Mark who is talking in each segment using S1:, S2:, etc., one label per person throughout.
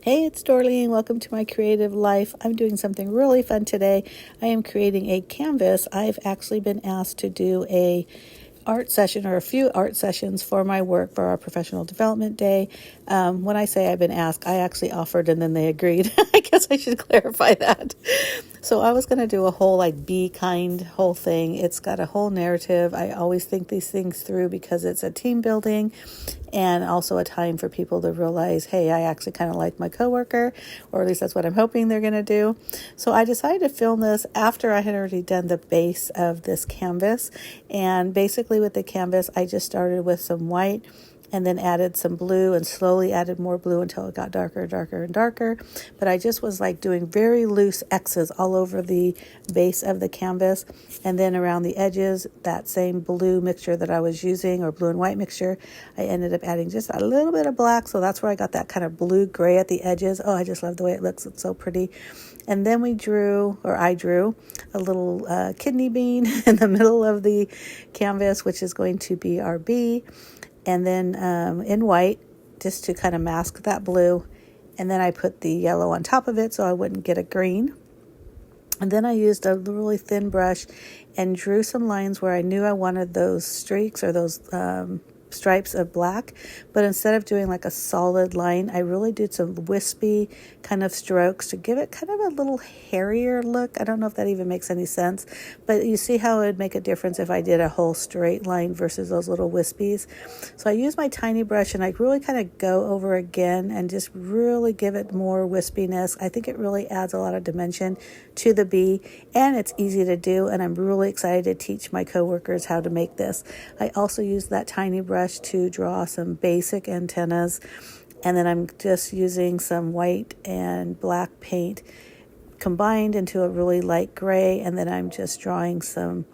S1: Hey, it's Dorleen. Welcome to my creative life. I'm doing something really fun today. I am creating a canvas. I've actually been asked to do a art session or a few art sessions for my work for our professional development day. When I say I've been asked, I actually offered and then they agreed. I guess I should clarify that. So I was going to do a whole be kind whole thing. It's got a whole narrative. I always think these things through because it's a team building and also a time for people to realize, hey, I actually kind of like my coworker, or at least that's what I'm hoping they're going to do. So I decided to film this after I had already done the base of this canvas. And basically with the canvas, I just started with some white and then added some blue and slowly added more blue until it got darker, darker, and darker. But I just was doing very loose X's all over the base of the canvas. And then around the edges, that same blue mixture that I was using, or blue and white mixture, I ended up adding just a little bit of black. So that's where I got that kind of blue gray at the edges. Oh, I just love the way it looks. It's so pretty. And then I drew a little kidney bean in the middle of the canvas, which is going to be our bee. And then in white, just to kind of mask that blue. And then I put the yellow on top of it so I wouldn't get a green. And then I used a really thin brush and drew some lines where I knew I wanted those streaks or those stripes of black. But instead of doing a solid line, I really did some wispy kind of strokes to give it kind of a little hairier look. I don't know if that even makes any sense, but you see how it would make a difference if I did a whole straight line versus those little wispies. So I use my tiny brush and I really kind of go over again and just really give it more wispiness. I think it really adds a lot of dimension to the bee, and it's easy to do, and I'm really excited to teach my coworkers how to make this. I also use that tiny brush to draw some basic antennas, and then I'm just using some white and black paint combined into a really light gray, and then I'm just drawing some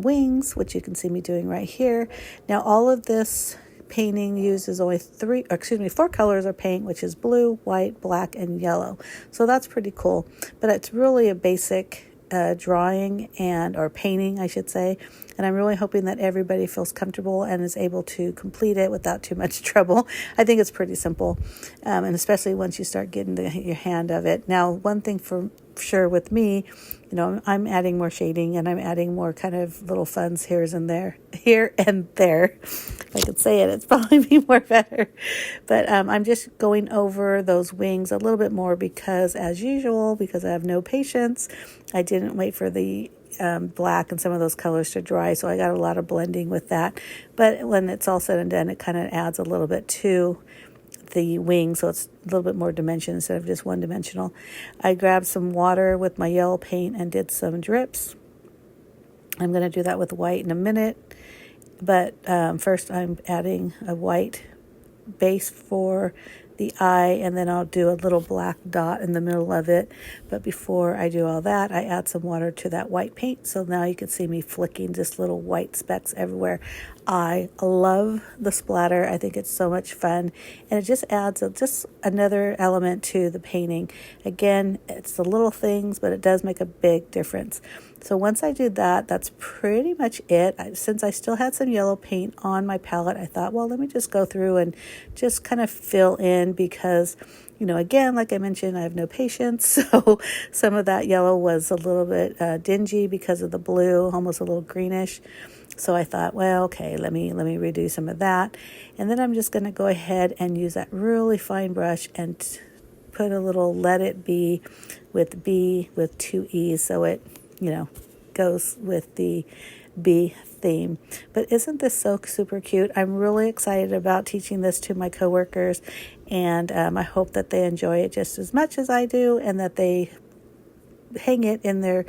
S1: wings, which you can see me doing right here. Now all of this painting uses only 4 colors of paint, which is blue, white, black, and yellow. So that's pretty cool, but it's really a basic drawing or painting, I should say. And I'm really hoping that everybody feels comfortable and is able to complete it without too much trouble. I think it's pretty simple, and especially once you start getting your hand of it. Now, one thing for sure with me, I'm adding more shading and I'm adding more kind of little funs here and there. If I could say it, it's probably be more better. But I'm just going over those wings a little bit more because, as usual, because I have no patience, I didn't wait for the black and some of those colors to dry, so I got a lot of blending with that. But when it's all said and done, it kind of adds a little bit to the wing, so it's a little bit more dimension instead of just one dimensional. I grabbed some water with my yellow paint and did some drips. I'm going to do that with white in a minute, but first I'm adding a white base for the eye, and then I'll do a little black dot in the middle of it. But before I do all that, I add some water to that white paint, so now you can see me flicking just little white specks everywhere. I love the splatter. I think it's so much fun, and it just adds just another element to the painting. Again, it's the little things, but it does make a big difference. So once I do that, that's pretty much it. Since I still had some yellow paint on my palette, I thought, well, let me just go through and just kind of fill in because, again, like I mentioned, I have no patience. So some of that yellow was a little bit dingy because of the blue, almost a little greenish. So I thought, well, okay, let me redo some of that. And then I'm just going to go ahead and use that really fine brush and put a little Let It Be with 2 E's, so it goes with the bee theme. But isn't this so super cute? I'm really excited about teaching this to my coworkers, and I hope that they enjoy it just as much as I do, and that they hang it in their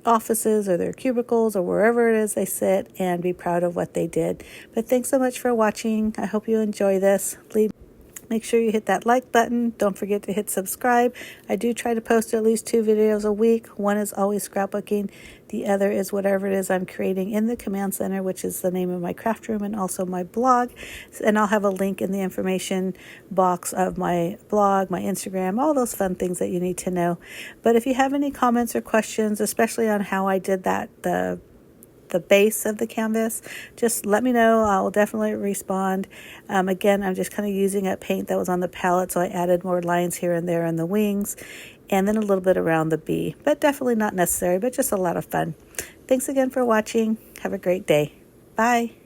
S1: offices or their cubicles or wherever it is they sit and be proud of what they did. But thanks so much for watching. I hope you enjoy this. Make sure you hit that like button. Don't forget to hit subscribe. I do try to post at least 2 videos a week. One is always scrapbooking. The other is whatever it is I'm creating in the Command Center, which is the name of my craft room and also my blog. And I'll have a link in the information box of my blog, my Instagram, all those fun things that you need to know. But if you have any comments or questions, especially on how I did that, the the base of the canvas, just let me know. I'll definitely respond. Again, I'm just kind of using up paint that was on the palette, so I added more lines here and there in the wings, and then a little bit around the bee, but definitely not necessary, but just a lot of fun. Thanks again for watching. Have a great day. Bye.